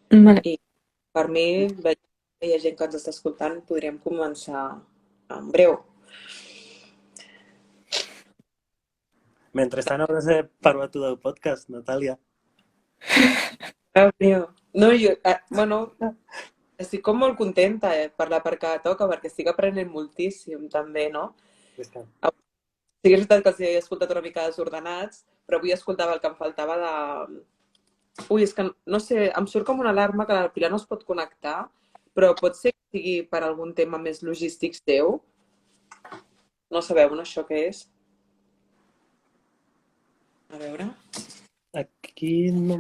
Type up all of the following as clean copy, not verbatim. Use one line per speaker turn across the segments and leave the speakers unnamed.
Vale.
I per mi, veig que hi ha gent que ens està escoltant, podríem començar en breu.
Mentrestant hauràs de parlar tu del podcast, Natàlia.
Breu. No, jo, bueno, estic com molt contenta per la part que toca, perquè estic aprenent moltíssim també, no? Sí que és veritat que els he escoltat una mica desordenats, però avui escoltava el que em faltava de... Ui, és que no sé, em surt com una alarma que la Pilar no es pot connectar, però pot ser que sigui per algun tema més logístic seu. No sabeu, no, això què és? A veure...
Aquí no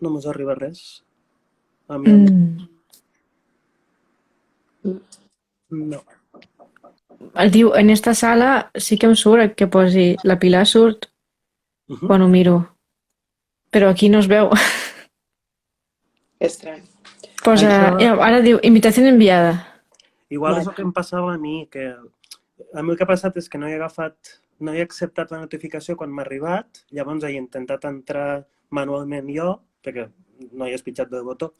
mos arriba res. A mi
Mm.
no.
Diu, en esta sala sí que em surt que posi la Pilar surt quan ho miro, però aquí no es veu.
Estrany.
Posa,
Això,
ara diu, invitació enviada.
igual és
Vale.
el que em passava a mi, que a mi el que ha passat és que no he acceptat la notificació quan m'ha arribat, llavors he intentat entrar manualment jo, perquè no hi has pitjat del botó,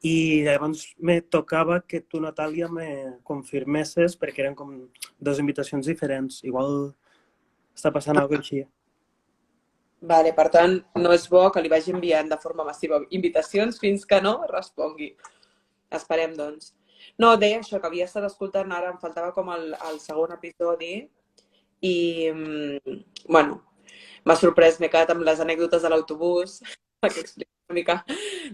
i llavors me tocava que tu, Natàlia, me confirmessis perquè eren com dues invitacions diferents. Igual està passant alguna cosa així.
Vale, per tant, no és bo que li vagi enviant de forma massiva invitacions fins que no respongui. Esperem, doncs. No, deia això, que havia estat escoltant ara, em faltava com el segon episodi i, bueno, m'ha sorprès, m'he quedat amb les anècdotes de l'autobús, que explica una mica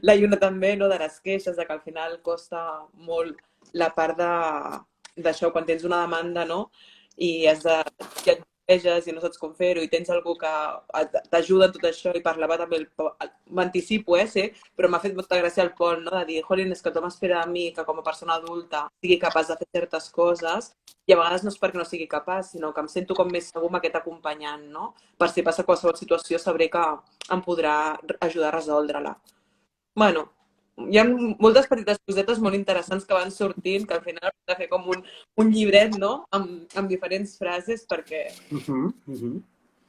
la Lluna també, no?, de les queixes, de que al final costa molt la part d'això, quan tens una demanda, no?, i has de... I et queixes i no saps com fer-ho i tens algú que t'ajuda en tot això i parlava també m'anticipo, sí, però m'ha fet molta gràcia el Pol, no?, de dir, jolín, és que tothom espera de mi que com a persona adulta sigui capaç de fer certes coses i a vegades no és perquè no sigui capaç, sinó que em sento com més segur amb aquest acompanyant, no? Per si passa qualsevol situació sabré que em podrà ajudar a resoldre-la. Bueno, hi ha moltes petites cosetes molt interessants que van sortint, que al final hem de fer com un llibret, no?, amb diferents frases perquè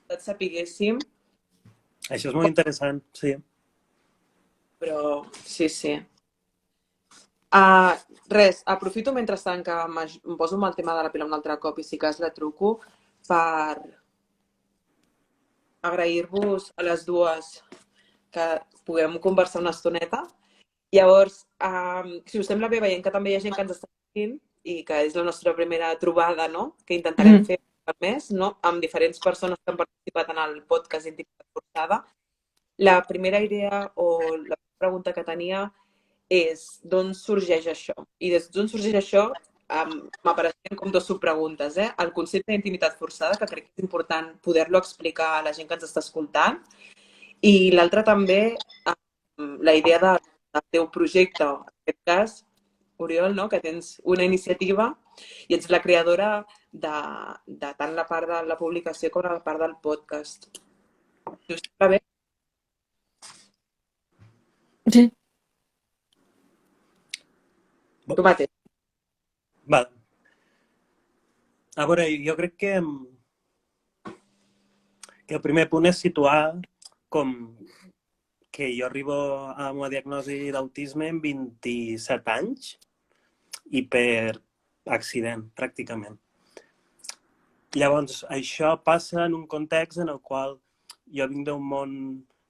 tots sapiguéssim,
Això és molt interessant, sí.
però sí, sí. Res, aprofito mentrestant que em poso amb el tema de la Pilar un altre cop i si cas la truco per agrair-vos a les dues que puguem conversar una estoneta. Llavors, si us sembla bé, veient que també hi ha gent que ens està seguint i que és la nostra primera trobada, no?, que intentarem fer al mes, no?, amb diferents persones que han participat en el podcast Intimitat Forçada. La primera idea o la pregunta que tenia és d'on sorgeix això? I des d'on sorgeix això m'apareixen com dues subpreguntes. El concepte d'intimitat forçada, que crec que és important poder-lo explicar a la gent que ens està escoltant, i l'altra també, la idea del teu projecte, en aquest cas, Oriol, no?, que tens una iniciativa i ets la creadora de tant la part de la publicació com la part del podcast. Si us sembla bé?
Sí.
Tu mateix.
Val. A veure, jo crec que el primer punt és situar com que jo arribo a una diagnosi d'autisme amb 27 anys i per accident, pràcticament. Llavors, això passa en un context en el qual jo vinc d'un món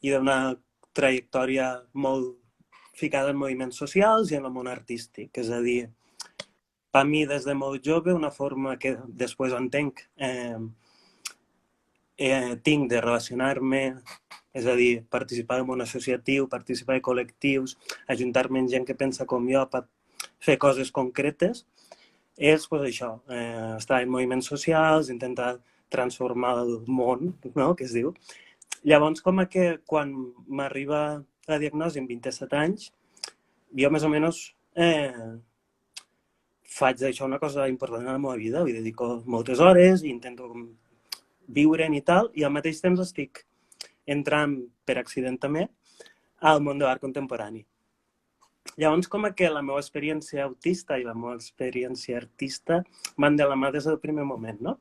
i d'una trajectòria molt ficada en moviments socials i en el món artístic. És a dir, per mi, des de molt jove, una forma que després entenc tinc de relacionar-me, és a dir, participar en un associatiu, participar en col·lectius, ajuntar-me amb gent que pensa com jo per fer coses concretes, és pues, això, estar en moviments socials, intentar transformar el món, no?, que es diu. Llavors, com que quan m'arriba la diagnosi amb 27 anys, jo més o menys faig d'això una cosa important a la meva vida, li dedico moltes hores i intento viure'n i tal, i al mateix temps estic entrant per accident també al món de l'art contemporani. Llavors, com que la meva experiència autista i la meva experiència artista van de la mà des del primer moment, no?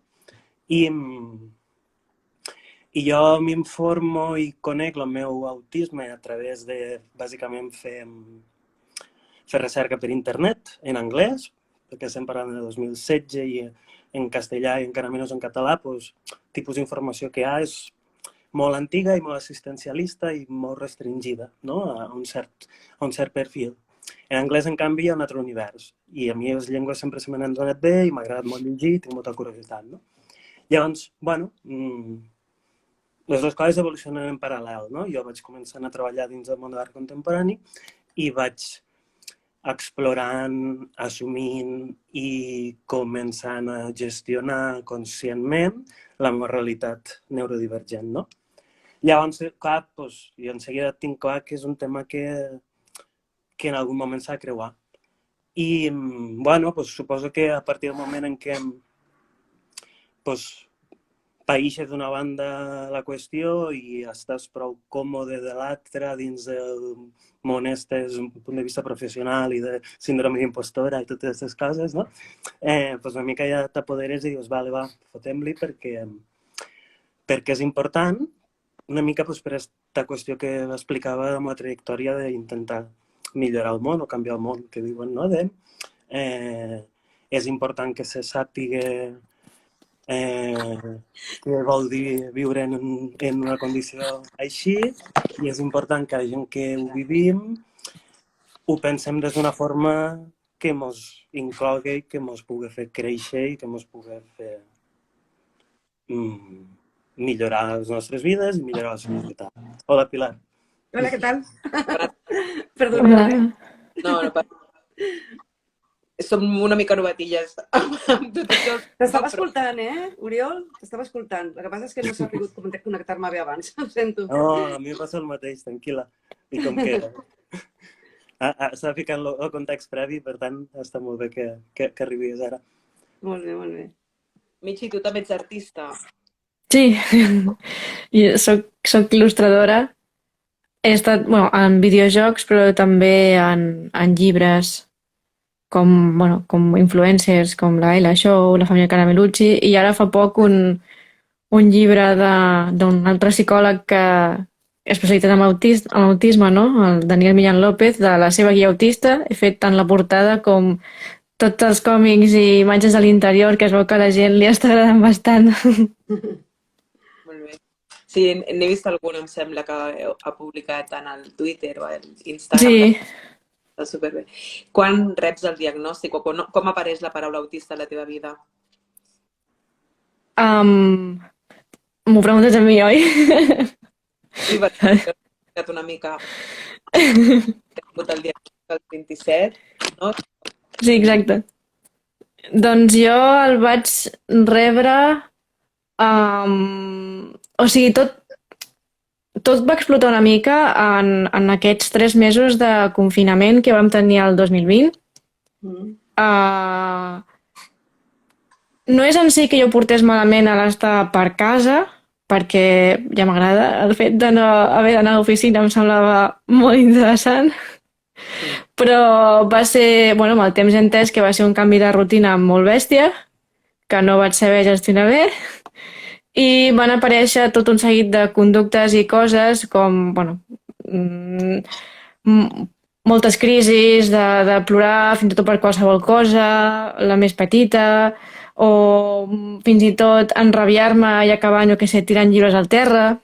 I jo m'informo i conec el meu autisme a través de, bàsicament, fer recerca per internet, en anglès, perquè estem parlant de 2016 i en castellà i encara menys en català, doncs, tipus d'informació que hi ha és molt antiga i molt assistencialista i molt restringida, no? a un cert perfil. En anglès, en canvi, hi ha un altre univers. I a mi les llengües sempre se m'han donat bé i m'ha agradat molt llegir i tinc molta curiositat. No? Llavors, bueno, les dues coses evolucionen en paral·lel. No? Jo vaig començar a treballar dins del món de l'art contemporani i vaig explorant, assumint i començant a gestionar conscientment la meva realitat neurodivergent. No? Llavors, clar, doncs, jo en seguida tinc clar que és un tema que en algun moment s'ha de creuar. I, bueno, doncs, suposo que a partir del moment en què païixes d'una banda la qüestió i estàs prou còmode de l'altra dins del món este des d'un punt de vista professional i de síndrome d'impostora i totes aquestes coses, no? Doncs una mica ja t'apoderes i dius, vale, va, fotem-li perquè és important, una mica per aquesta qüestió que explicava amb la trajectòria d'intentar millorar el món o canviar el món, que diuen, no? És important que se sàpiga què vol dir viure en una condició així i és important que la gent que ho vivim ho pensem des d'una forma que ens inclogui i que ens pugui fer créixer i que ens pugui fer millorar les nostres vides i millorar la societat. Hola, Pilar.
Hola, què tal? Perdona.
No, som una mica novatilles amb tot això.
T'estava escoltant, Oriol? T'estava escoltant. El que passa és que no s'ha pogut connectar-me bé abans. Ho sento.
No, a mi em passa el mateix, tranquil·la. I com que s'ha ficat el context previ, per tant, està molt bé que arribis ara.
Molt bé, molt bé.
Michi, tu també ets artista.
Sí, jo soc il·lustradora. He estat en videojocs, però també en llibres, com influencers, com la Ella Show, la família Caramellucci, i ara fa poc un llibre d'un altre psicòleg que és especialitzat en autisme, no? El Daniel Millán López, de la seva guia autista. He fet tant la portada com tots els còmics i imatges de l'interior, que es veu que a la gent li està agradant bastant.
Molt bé. Sí, n'he vist algun, em sembla, que ha publicat tant al Twitter o a l'Instagram.
Sí.
Està superbé. Quan reps el diagnòstic o com apareix la paraula autista a la teva vida?
M'ho preguntes a mi, oi?
Sí, perquè he explicat una mica. He tingut el diagnòstic al 27, no?
Sí, exacte. Doncs jo el vaig rebre... O sigui, tot va explotar una mica en aquests 3 mesos de confinament que vam tenir el 2020. No és en si que jo portés malament a l'estar per casa, perquè ja m'agrada. El fet de no haver d'anar a l'oficina em semblava molt interessant. Però va ser, amb el temps he entès que va ser un canvi de rutina molt bèstia, que no vaig saber gestionar bé. I van aparèixer tot un seguit de conductes i coses com, moltes crisis, de plorar fins i tot per qualsevol cosa, la més petita, o fins i tot enrabiar-me i acabar, tirant llibres al terra.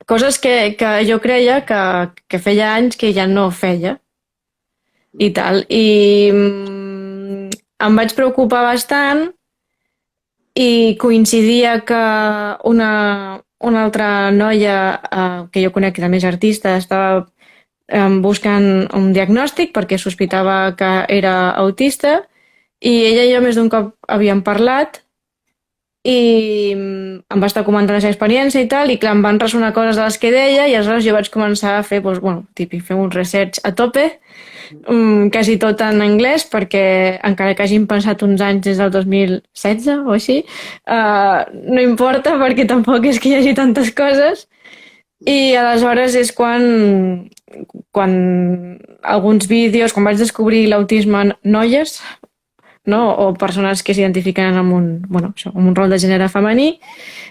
Coses que jo creia que feia anys que ja no feia. I tal. I em vaig preocupar bastant i coincidia que una altra noia que jo conec que també és artista estava buscant un diagnòstic perquè sospitava que era autista i ella i jo més d'un cop havíem parlat i em va estar comentant la seva experiència i tal, i clar, em van ressonar coses de les que deia i aleshores jo vaig començar a fer, típic, fer un research a tope, quasi tot en anglès, perquè encara que hagin passat uns anys des del 2016 o així, no importa perquè tampoc és que hi hagi tantes coses. I aleshores és quan alguns vídeos, quan vaig descobrir l'autisme en noies, no? O persones que s'identifiquen amb un rol de gènere femení,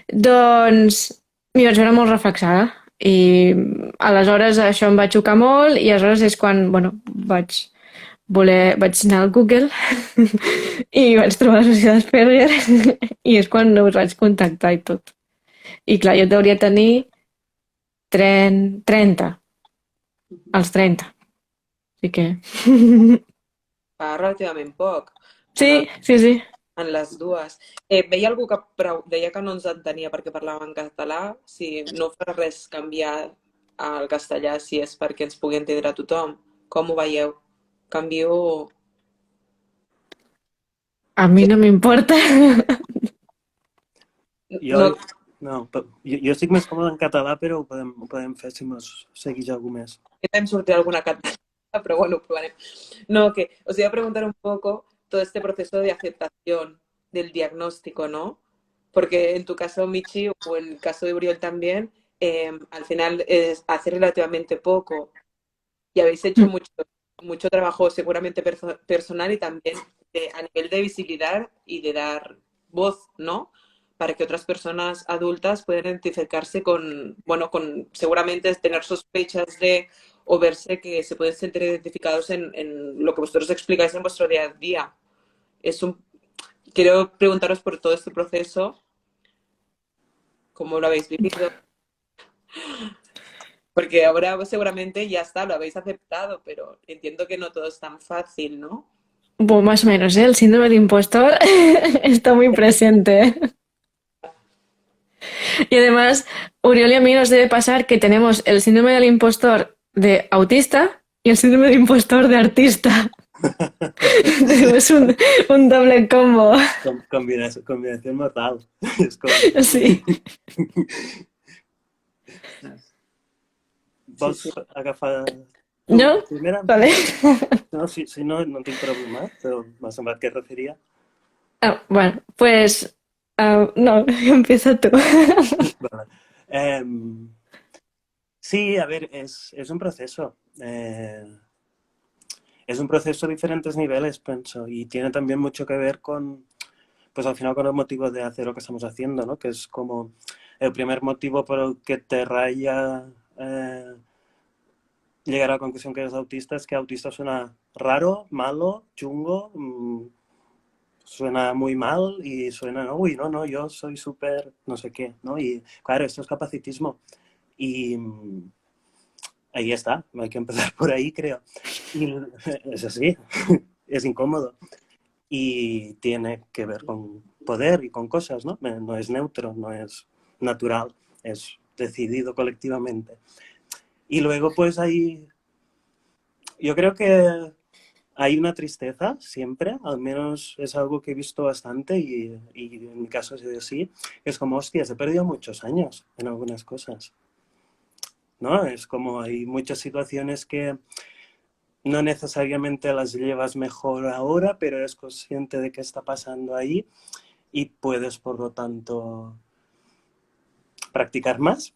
doncs m'hi vaig veure molt reflexada i aleshores això em va xocar molt i aleshores és quan, bueno, vaig anar al Google i vaig trobar la societat Asperger i és quan us vaig contactar i tot. I clar, jo hauria de tenir 30, als 30. Així que...
Fa relativament poc.
Sí, sí, sí.
En les dues. Veia algú que deia que no ens entenia perquè parlàvem en català. Si no fa res canviar al castellà, si és perquè ens pugui entendre tothom. Com ho veieu? Canvio...
A mi no m'importa.
Jo, no, jo estic més còmode en català, però ho podem fer si mos segueix algú més.
Em sortirà alguna catalana, pero bueno, probaré. No, que os iba a preguntar un poco todo este proceso de aceptación del diagnóstico, ¿no? Porque en tu caso, Michi, o en el caso de Uriol también, al final es hace relativamente poco y habéis hecho mucho trabajo seguramente personal y también a nivel de visibilidad y de dar voz, ¿no? Para que otras personas adultas puedan identificarse con, bueno, con seguramente tener sospechas de o verse que se pueden sentir identificados en lo que vosotros explicáis en vuestro día a día. Quiero preguntaros por todo este proceso, cómo lo habéis vivido, porque ahora seguramente ya está, lo habéis aceptado, pero entiendo que no todo es tan fácil, ¿no?
Bueno, más o menos, ¿eh? El síndrome de impostor está muy presente. Y además, Uriol y a mí nos debe pasar que tenemos el síndrome del impostor de autista y el síndrome de impostor de artista. Tenemos un doble combo.
Combinación mortal.
Sí.
Vols agafar
¿No?
primera?
Vale.
No, si no, no tinc problema, però m'ha semblat que es referia.
Ah, bueno, pues... no, empieza tú.
Vale. Sí, a ver, es un proceso. Es un proceso a diferentes niveles, pienso, y tiene también mucho que ver con, pues al final con el motivo de hacer lo que estamos haciendo, ¿no? Que es como el primer motivo por el que te raya llegar a la conclusión que eres autista es que autista suena raro, malo, chungo, suena muy mal y suena, uy, no, yo soy súper no sé qué, ¿no? Y claro, esto es capacitismo. Y ahí está, hay que empezar por ahí, creo. Y es así, es incómodo. Y tiene que ver con poder y con cosas, ¿no? No es neutro, no es natural, es decidido colectivamente. Y luego, pues yo creo que hay una tristeza siempre, al menos es algo que he visto bastante y en mi caso ha sido así. Es como, hostias, he perdido muchos años en algunas cosas, ¿no? Es como hay muchas situaciones que no necesariamente las llevas mejor ahora, pero eres consciente de qué está pasando ahí y puedes, por lo tanto, practicar más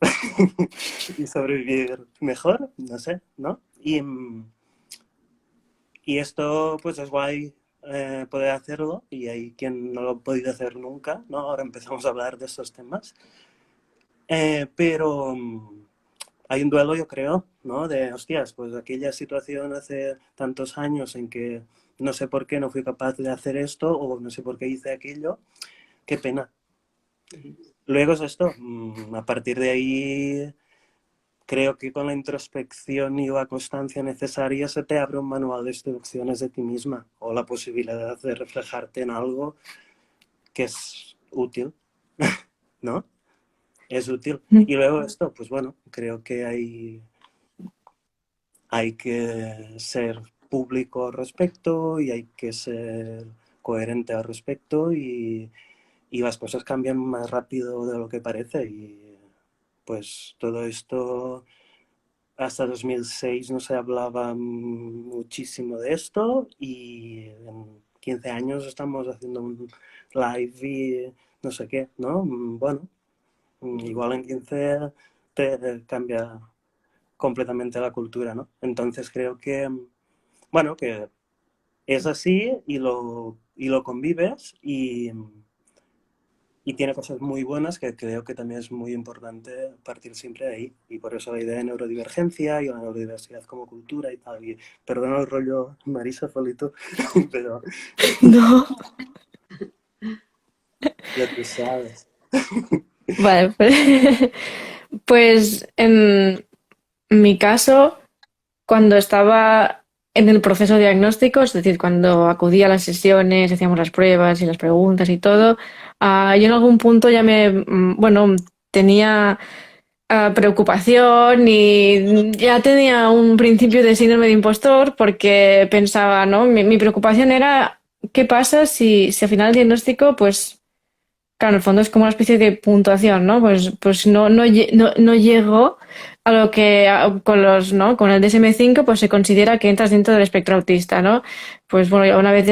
y sobrevivir mejor, no sé, ¿no? Y esto, pues es guay poder hacerlo y hay quien no lo ha podido hacer nunca, ¿no? Ahora empezamos a hablar de estos temas. Pero hay un duelo, yo creo, ¿no? De, hostias, pues aquella situación hace tantos años en que no sé por qué no fui capaz de hacer esto o no sé por qué hice aquello, qué pena. Luego es esto, a partir de ahí creo que con la introspección y la constancia necesaria se te abre un manual de instrucciones de ti misma o la posibilidad de reflejarte en algo que es útil, ¿no? Es útil. Y luego esto, pues bueno, creo que hay que ser público al respecto y hay que ser coherente al respecto y las cosas cambian más rápido de lo que parece y pues todo esto hasta 2006 no se hablaba muchísimo de esto y en 15 años estamos haciendo un live y no sé qué, ¿no? Bueno, igual en 15 te cambia completamente la cultura, ¿no? Entonces creo que, bueno, que es así y lo convives y tiene cosas muy buenas que creo que también es muy importante partir siempre de ahí. Y por eso la idea de neurodivergencia y la neurodiversidad como cultura y tal. Y perdona el rollo Marisa Folito, pero
No.
ya tú sabes.
Vale, pues en mi caso, cuando estaba en el proceso diagnóstico, es decir, cuando acudía a las sesiones, hacíamos las pruebas y las preguntas y todo, yo en algún punto ya bueno, tenía preocupación y ya tenía un principio de síndrome de impostor porque pensaba, ¿no? Mi preocupación era, ¿qué pasa si al final el diagnóstico, pues, claro, en el fondo es como una especie de puntuación, ¿no? Pues no llego a lo que con los, ¿no? Con el DSM-5 pues se considera que entras dentro del espectro autista, ¿no? Pues bueno, una vez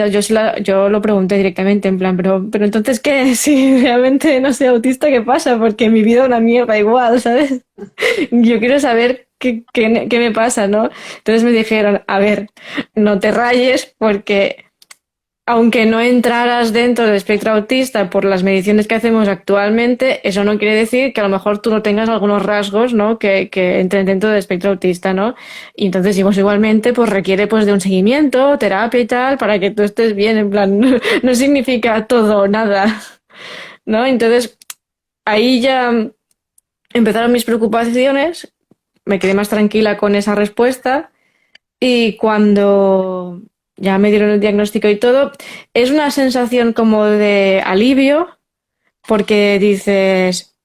yo lo pregunté directamente en plan, pero entonces ¿qué? Si realmente no soy autista, ¿qué pasa? Porque mi vida es una mierda igual, ¿sabes? Yo quiero saber qué me pasa, ¿no? Entonces me dijeron, a ver, no te rayes porque aunque no entraras dentro del espectro autista por las mediciones que hacemos actualmente, eso no quiere decir que a lo mejor tú no tengas algunos rasgos, ¿no? que entren dentro del espectro autista, ¿no? Y entonces, pues igualmente, pues requiere pues de un seguimiento, terapia y tal, para que tú estés bien, en plan, no significa todo o nada, ¿no? Entonces, ahí ya empezaron mis preocupaciones, me quedé más tranquila con esa respuesta y cuando ya me dieron el diagnóstico y todo, es una sensación como de alivio porque dices,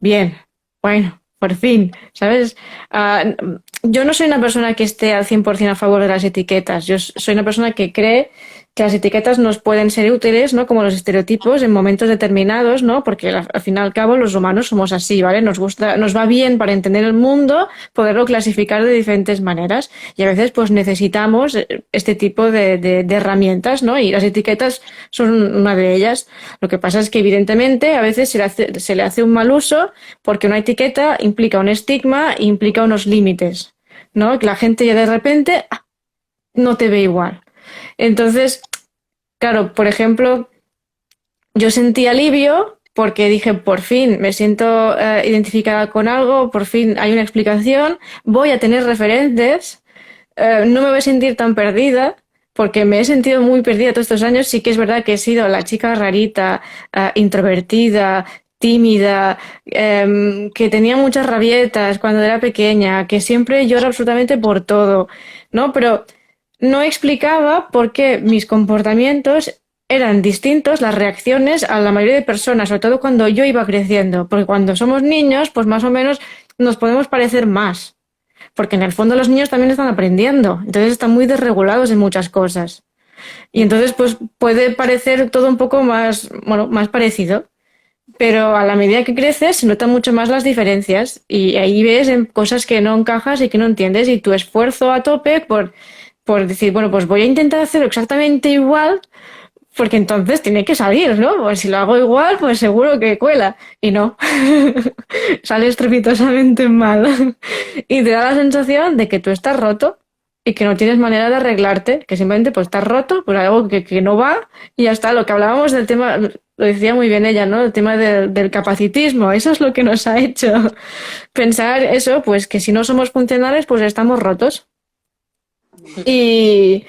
bien, bueno, por fin, ¿sabes? Yo no soy una persona que esté al 100% a favor de las etiquetas. Yo soy una persona que cree que las etiquetas nos pueden ser útiles, ¿no? Como los estereotipos en momentos determinados, ¿no? Porque al fin y al cabo los humanos somos así, ¿vale? Nos gusta, nos va bien para entender el mundo poderlo clasificar de diferentes maneras y a veces pues necesitamos este tipo de herramientas, ¿no? Y las etiquetas son una de ellas. Lo que pasa es que evidentemente a veces se le hace un mal uso porque una etiqueta implica un estigma, implica unos límites, ¿no? Que la gente ya de repente no te ve igual. Entonces, claro, por ejemplo, yo sentí alivio porque dije, por fin me siento identificada con algo, por fin hay una explicación, voy a tener referentes, no me voy a sentir tan perdida, porque me he sentido muy perdida todos estos años. Sí que es verdad que he sido la chica rarita, introvertida, tímida, que tenía muchas rabietas cuando era pequeña, que siempre lloro absolutamente por todo, ¿no? Pero no explicaba por qué mis comportamientos eran distintos, las reacciones a la mayoría de personas, sobre todo cuando yo iba creciendo, porque cuando somos niños, pues más o menos nos podemos parecer más, porque en el fondo los niños también están aprendiendo, entonces están muy desregulados en muchas cosas. Y entonces pues puede parecer todo un poco más, bueno, más parecido, pero a la medida que creces se notan mucho más las diferencias y ahí ves en cosas que no encajas y que no entiendes y tu esfuerzo a tope por decir, bueno, pues voy a intentar hacerlo exactamente igual porque entonces tiene que salir, ¿no? Pues si lo hago igual, pues seguro que cuela. Y no, sale estrepitosamente mal. Y te da la sensación de que tú estás roto y que no tienes manera de arreglarte, que simplemente pues estás roto por algo que no va y ya está. Lo que hablábamos del tema, lo decía muy bien ella, ¿no? El tema del capacitismo, eso es lo que nos ha hecho pensar eso, pues que si no somos funcionales, pues estamos rotos. Y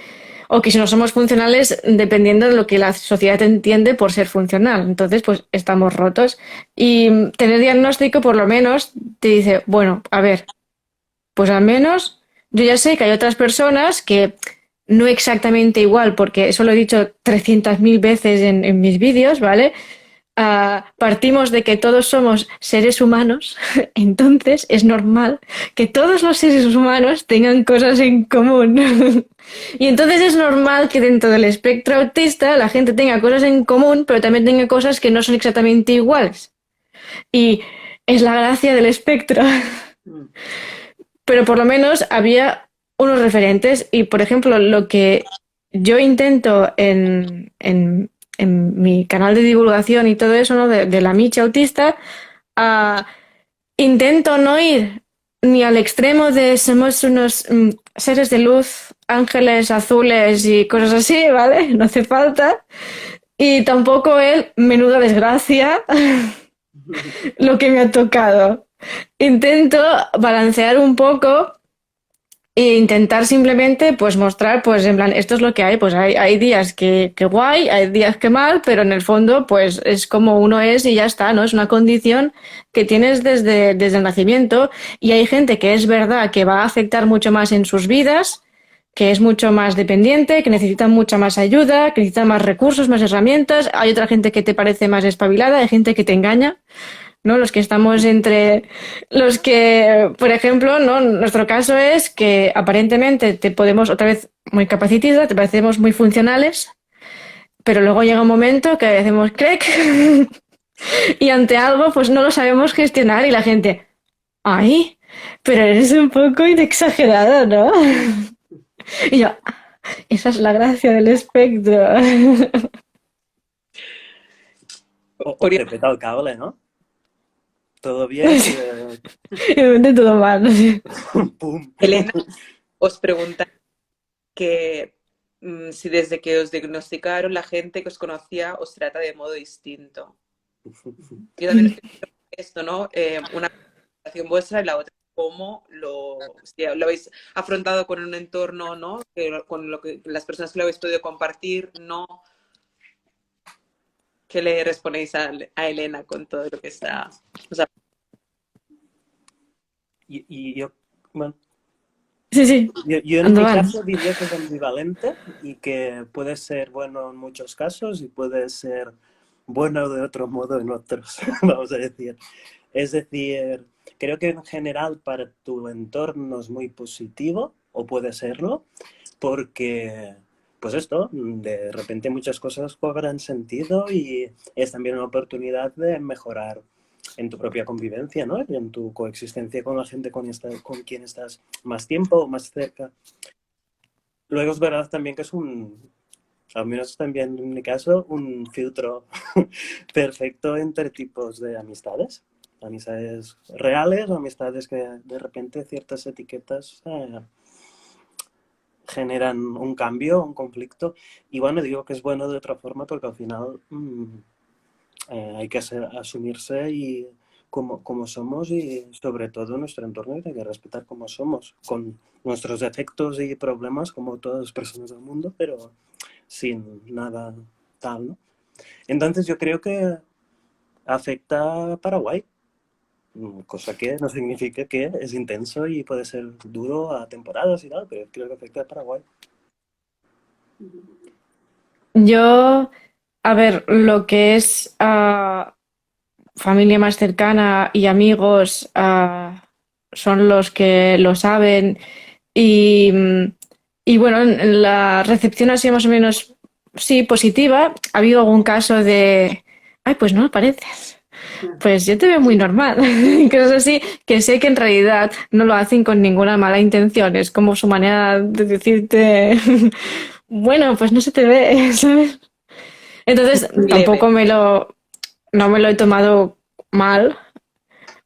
o que si no somos funcionales dependiendo de lo que la sociedad entiende por ser funcional. Entonces, pues estamos rotos. Y tener diagnóstico, por lo menos, te dice, bueno, a ver, pues al menos yo ya sé que hay otras personas que no exactamente igual, porque eso lo he dicho 300.000 veces en mis vídeos, ¿vale? Partimos de que todos somos seres humanos, entonces es normal que todos los seres humanos tengan cosas en común. Y entonces es normal que dentro del espectro autista la gente tenga cosas en común, pero también tenga cosas que no son exactamente iguales. Y es la gracia del espectro. Pero por lo menos había unos referentes y, por ejemplo, lo que yo intento en mi canal de divulgación y todo eso, ¿no? de la Michi autista, intento no ir ni al extremo de somos unos seres de luz, ángeles azules y cosas así, ¿vale? No hace falta. Y tampoco él, menuda desgracia, lo que me ha tocado. Intento balancear un poco e intentar simplemente pues mostrar, pues en plan, esto es lo que hay, pues hay días que guay, hay días que mal, pero en el fondo pues es como uno es y ya está, ¿no? Es una condición que tienes desde el nacimiento y hay gente que es verdad que va a afectar mucho más en sus vidas, que es mucho más dependiente, que necesita mucha más ayuda, que necesita más recursos, más herramientas, hay otra gente que te parece más espabilada, hay gente que te engaña. ¿No? Los que estamos entre los que, por ejemplo, ¿no? Nuestro caso es que aparentemente te podemos, otra vez muy capacitadas, te parecemos muy funcionales, pero luego llega un momento que hacemos crack y ante algo pues no lo sabemos gestionar y la gente, ay, pero eres un poco exagerado, ¿no? Y yo, esa es la gracia del espectro.
O te peta el cable, ¿no? Todo bien,
Y de repente todo mal.
pum.
Elena, os pregunta que si desde que os diagnosticaron la gente que os conocía os trata de modo distinto. Yo también estoy pensando en esto, ¿no? Una presentación vuestra y la otra, cómo si lo habéis afrontado con un entorno, ¿no? Con lo que las personas que lo habéis podido compartir, ¿no? ¿Qué le respondéis a Elena con todo lo que está? O sea,
Y yo, bueno,
Sí,
yo en mi
endavant.
caso diría que es ambivalente y que puede ser bueno en muchos casos y puede ser bueno de otro modo en otros, vamos a decir. Es decir, creo que en general para tu entorno es muy positivo, o puede serlo, porque, pues esto, de repente muchas cosas cobran sentido y es también una oportunidad de mejorar en tu propia convivencia, ¿no? Y en tu coexistencia con la gente con quien estás más tiempo o más cerca. Luego es verdad también que es al menos también en mi caso, un filtro perfecto entre tipos de amistades. Amistades reales o amistades que de repente ciertas etiquetas generan un cambio, un conflicto. Y bueno, digo que es bueno de otra forma porque al final hay que asumirse y como somos y sobre todo nuestro entorno hay que respetar cómo somos, con nuestros defectos y problemas como todas las personas del mundo, pero sin nada tal, ¿no? Entonces yo creo que afecta a Paraguay, cosa que no significa que es intenso y puede ser duro a temporadas y tal, pero creo que afecta a Paraguay.
Yo, a ver, lo que es familia más cercana y amigos son los que lo saben y, y bueno, la recepción ha sido más o menos, sí, positiva. Ha habido algún caso de, ay, pues no me pareces. Pues yo te veo muy normal. Cosas así que sé que en realidad no lo hacen con ninguna mala intención. Es como su manera de decirte, bueno, pues no se te ve, ¿sabes? Entonces
leve.
tampoco no me lo he tomado mal,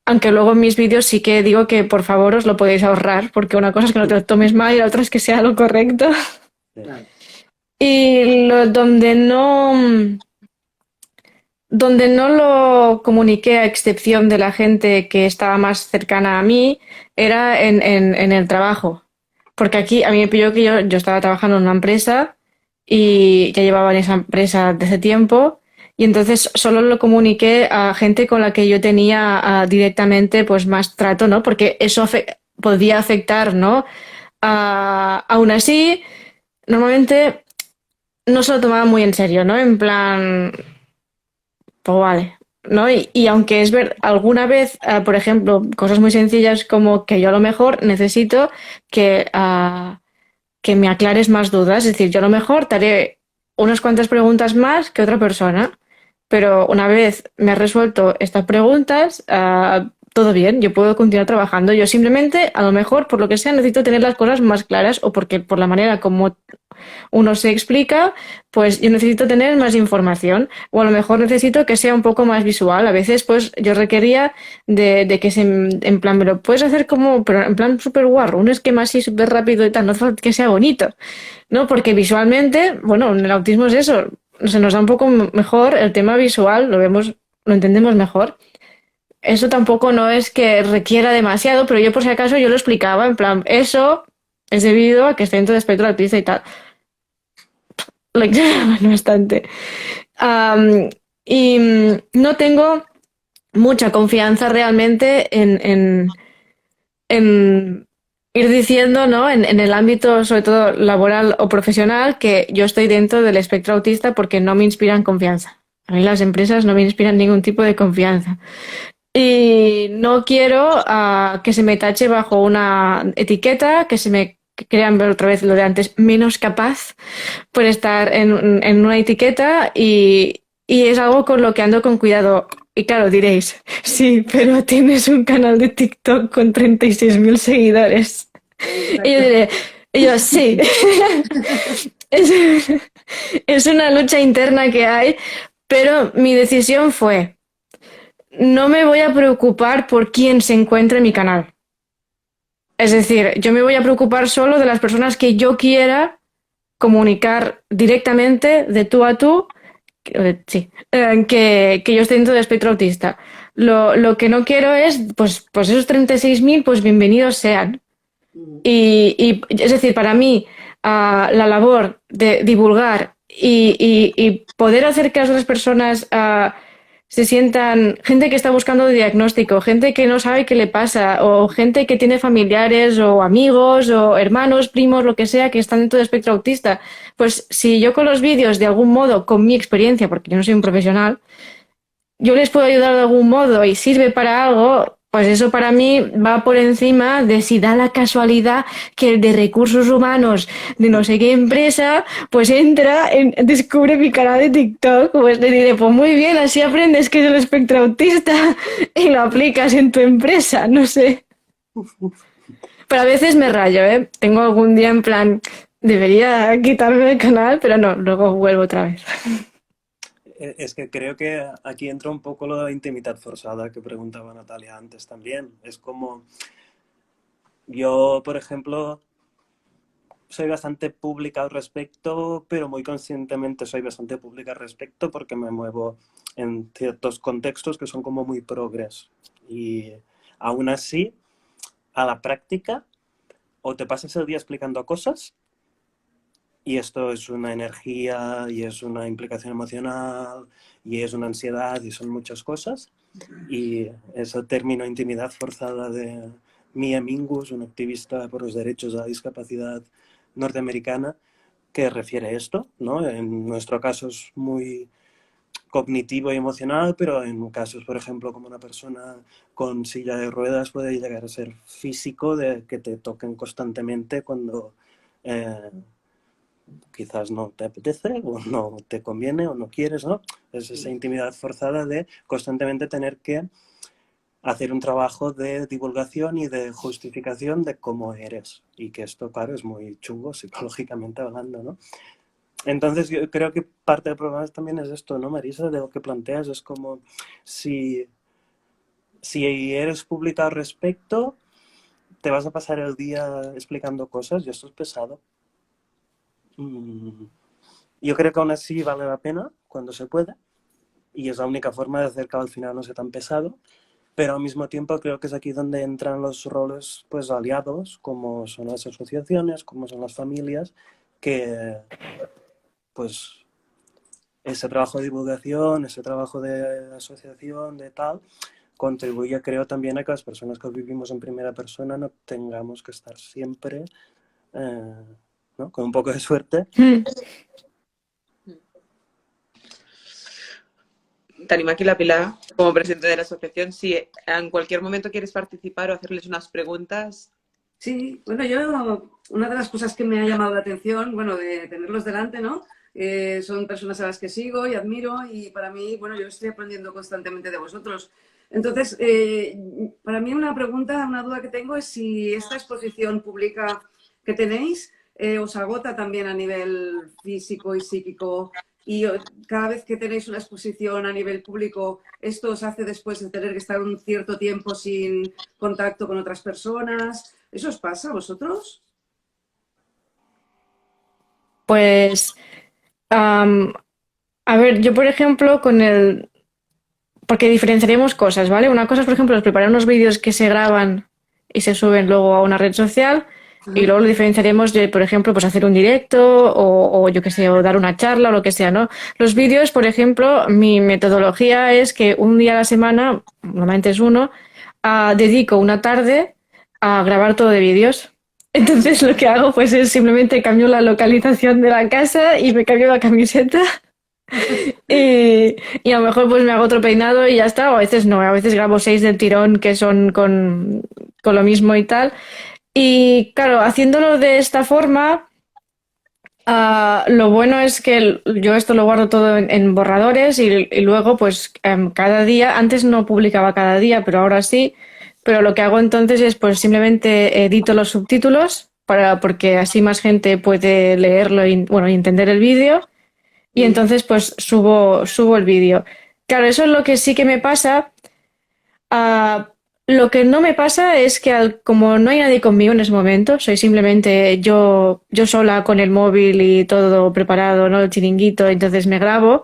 aunque luego en mis vídeos sí que digo que por favor os lo podéis ahorrar, porque una cosa es que no te lo tomes mal y la otra es que sea lo correcto.
Sí.
Y donde no lo comuniqué a excepción de la gente que estaba más cercana a mí, era en el trabajo. Porque aquí a mí me pilló que yo estaba trabajando en una empresa y ya llevaba en esa empresa desde tiempo y entonces solo lo comuniqué a gente con la que yo tenía directamente pues más trato, ¿no? Porque eso podía afectar, ¿no? Aún así, normalmente no se lo tomaba muy en serio, ¿no? En plan, pues vale, ¿no? Y aunque es ver, alguna vez, por ejemplo, cosas muy sencillas como que yo a lo mejor necesito que me aclares más dudas. Es decir, yo a lo mejor te haré unas cuantas preguntas más que otra persona, pero una vez me has resuelto estas preguntas, todo bien, yo puedo continuar trabajando. Yo simplemente, a lo mejor, por lo que sea, necesito tener las cosas más claras o porque por la manera como uno se explica, pues yo necesito tener más información o a lo mejor necesito que sea un poco más visual. A veces pues yo requería de que en plan me lo puedes hacer como, pero en plan súper guarro, un esquema así súper rápido y tal, no hace falta que sea bonito, ¿no? Porque visualmente, bueno, en el autismo es eso, se nos da un poco mejor el tema visual, lo entendemos mejor. Eso tampoco no es que requiera demasiado, pero yo por si acaso yo lo explicaba, en plan, eso es debido a que estoy dentro de espectro autista y tal. Lo exageraban bastante. Am, y no tengo mucha confianza realmente en ir diciendo, ¿no? En el ámbito, sobre todo laboral o profesional, que yo estoy dentro del espectro autista porque no me inspiran confianza. A mí las empresas no me inspiran ningún tipo de confianza. Y no quiero que se me tache bajo una etiqueta, que se me crean ver otra vez lo de antes, menos capaz por estar en una etiqueta y es algo con lo que ando con cuidado. Y claro, diréis, sí, pero tienes un canal de TikTok con 36.000 seguidores. Y yo
Exacto.
diré, y yo, sí, es, es una lucha interna que hay, pero mi decisión fue, no me voy a preocupar por quién se encuentre en mi canal. Es decir, yo me voy a preocupar solo de las personas que yo quiera comunicar directamente de tú a tú, sí, que yo estoy dentro del espectro autista. Lo que no quiero es, pues esos 36.000, pues bienvenidos sean. Es decir, para mí, la labor de divulgar y poder hacer que las otras personas se sientan, gente que está buscando diagnóstico, gente que no sabe qué le pasa, o gente que tiene familiares o amigos o hermanos, primos, lo que sea, que están dentro del espectro autista. Pues si yo con los vídeos, de algún modo, con mi experiencia, porque yo no soy un profesional, yo les puedo ayudar de algún modo y sirve para algo, pues eso para mí va por encima de si da la casualidad que el de recursos humanos de no sé qué empresa, pues descubre mi canal de TikTok, pues le diré, pues muy bien, así aprendes que es el espectro autista y lo aplicas en tu empresa, no sé. Pero a veces me rayo, ¿eh? Tengo algún día en plan, debería quitarme del canal, pero no, luego vuelvo otra vez.
Es que creo que aquí entra un poco la intimidad forzada que preguntaba Natalia antes también. Es como yo, por ejemplo, soy bastante pública al respecto, pero muy conscientemente soy bastante pública al respecto porque me muevo en ciertos contextos que son como muy progres. Y aún así, a la práctica, o te pasas el día explicando cosas, y esto es una energía, y es una implicación emocional, y es una ansiedad, y son muchas cosas. Y ese término intimidad forzada de Mia Mingus, una activista por los derechos de la discapacidad norteamericana, que refiere a esto, ¿no? En nuestro caso es muy cognitivo y emocional, pero en casos, por ejemplo, como una persona con silla de ruedas puede llegar a ser físico, de que te toquen constantemente cuando quizás no te apetece o no te conviene o no quieres, ¿no? Es esa intimidad forzada de constantemente tener que hacer un trabajo de divulgación y de justificación de cómo eres. Y que esto, claro, es muy chungo psicológicamente hablando, ¿no? Entonces yo creo que parte del problema también es esto, ¿no, Marisa? De lo que planteas, es como si eres pública al respecto, te vas a pasar el día explicando cosas y esto es pesado. Yo creo que aún así vale la pena cuando se pueda y es la única forma de hacer que al final no sea tan pesado, pero al mismo tiempo creo que es aquí donde entran los roles pues aliados, como son las asociaciones, como son las familias, que pues ese trabajo de divulgación, ese trabajo de asociación, de tal, contribuye, creo, también a que las personas que vivimos en primera persona no tengamos que estar siempre, ¿no? Con un poco de suerte.
Tenim aquí la Pilar como presidenta de la asociación. Si en cualquier momento quieres participar o hacerles unas preguntas.
Sí, bueno, una de las cosas que me ha llamado la atención, bueno, de tenerlos delante, ¿no? Son personas a las que sigo y admiro y para mí, bueno, yo estoy aprendiendo constantemente de vosotros. Entonces, para mí una pregunta, una duda que tengo es si esta exposición pública que tenéis os agota también a nivel físico y psíquico y cada vez que tenéis una exposición a nivel público, ¿esto os hace después de tener que estar un cierto tiempo sin contacto con otras personas? ¿Eso os pasa a vosotros?
Pues A ver, yo por ejemplo, porque diferenciaríamos cosas, ¿vale? Una cosa es, por ejemplo, es preparar unos vídeos que se graban y se suben luego a una red social y luego lo diferenciaríamos de, por ejemplo, pues hacer un directo o yo qué sé, o dar una charla o lo que sea, ¿no? Los vídeos, por ejemplo, mi metodología es que un día a la semana, normalmente es uno, dedico una tarde a grabar todo de vídeos. Entonces lo que hago pues es simplemente cambio la localización de la casa y me cambio la camiseta y a lo mejor pues me hago otro peinado y ya está, o a veces no, a veces grabo 6 del tirón que son con lo mismo y tal. Y claro, haciéndolo de esta forma, lo bueno es que yo esto lo guardo todo en borradores y luego pues cada día, antes no publicaba cada día, pero ahora sí, pero lo que hago entonces es pues simplemente edito los subtítulos porque así más gente puede leerlo y, bueno, y entender el vídeo y entonces pues subo el vídeo. Claro, eso es lo que sí que me pasa. Ah, lo que no me pasa es que como no hay nadie conmigo en ese momento, soy simplemente yo sola con el móvil y todo preparado, ¿no? El chiringuito, entonces me grabo.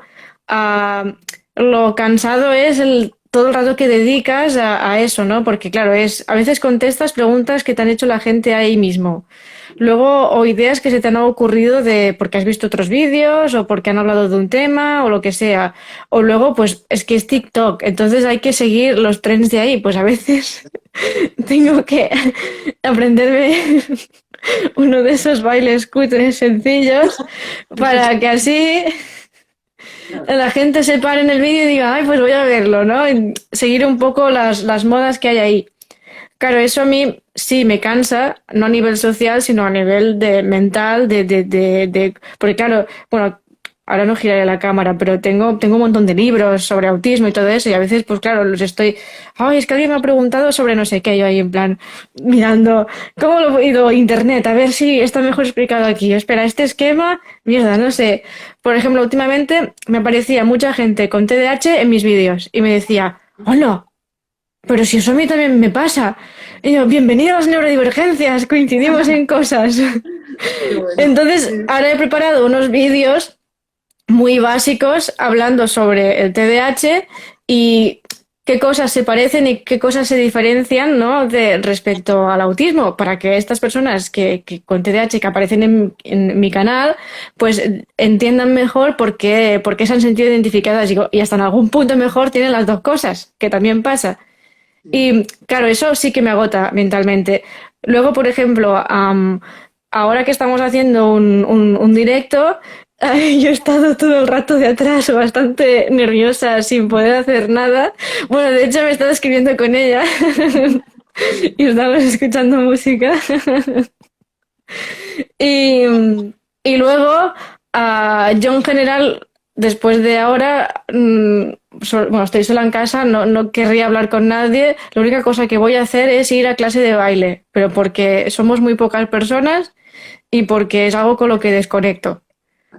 Lo cansado es todo el rato que dedicas a eso, ¿no? Porque claro, a veces contestas preguntas que te han hecho la gente ahí mismo. Luego, o ideas que se te han ocurrido porque has visto otros vídeos o porque han hablado de un tema o lo que sea. O luego, pues es que es TikTok, entonces hay que seguir los trends de ahí. Pues a veces tengo que aprenderme uno de esos bailes cutres sencillos para que así la gente se pare en el vídeo y diga, ay, pues voy a verlo, ¿no? Y seguir un poco las modas que hay ahí. Claro, eso a mí sí me cansa, no a nivel social, sino a nivel de mental, porque claro, bueno, ahora no giraré la cámara, pero tengo un montón de libros sobre autismo y todo eso, y a veces, pues claro, ay, es que alguien me ha preguntado sobre no sé qué, yo ahí en plan, mirando, ¿cómo lo he ido a internet? A ver si está mejor explicado aquí. Espera, este esquema, mierda, no sé. Por ejemplo, últimamente me aparecía mucha gente con TDAH en mis vídeos, y me decía, hola, pero si eso a mí también me pasa. Y yo, bienvenido a las neurodivergencias, coincidimos en cosas.
Qué bueno.
Entonces, ahora he preparado unos vídeos muy básicos hablando sobre el TDAH y qué cosas se parecen y qué cosas se diferencian, ¿no? Respecto al autismo, para que estas personas que con TDAH que aparecen en mi canal, pues entiendan mejor por qué se han sentido identificadas y hasta en algún punto mejor tienen las dos cosas, que también pasa. Y claro, eso sí que me agota mentalmente. Luego, por ejemplo, ahora que estamos haciendo un directo, yo he estado todo el rato de atrás bastante nerviosa sin poder hacer nada. Bueno, de hecho me he estado escribiendo con ella y estamos escuchando música. Y, y luego, yo en general, después de ahora, bueno, estoy sola en casa, no querría hablar con nadie. La única cosa que voy a hacer es ir a clase de baile, pero porque somos muy pocas personas y porque es algo con lo que desconecto,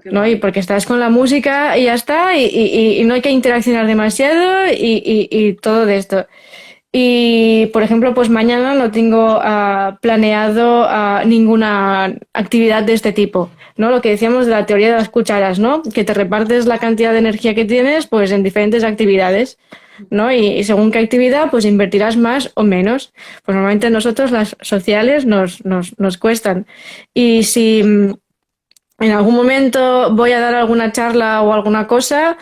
Qué
¿no? Y
guay.
porque estás con la música y ya está, y no hay que interaccionar demasiado y todo de esto. Y, por ejemplo, pues mañana no tengo planeado ninguna actividad de este tipo, ¿no? Lo que decíamos de la teoría de las cucharas, ¿no? Que te repartes la cantidad de energía que tienes, pues en diferentes actividades, ¿no? Y según qué actividad, pues invertirás más o menos. Pues normalmente nosotros las sociales nos cuestan. Y si en algún momento voy a dar alguna charla o alguna cosa,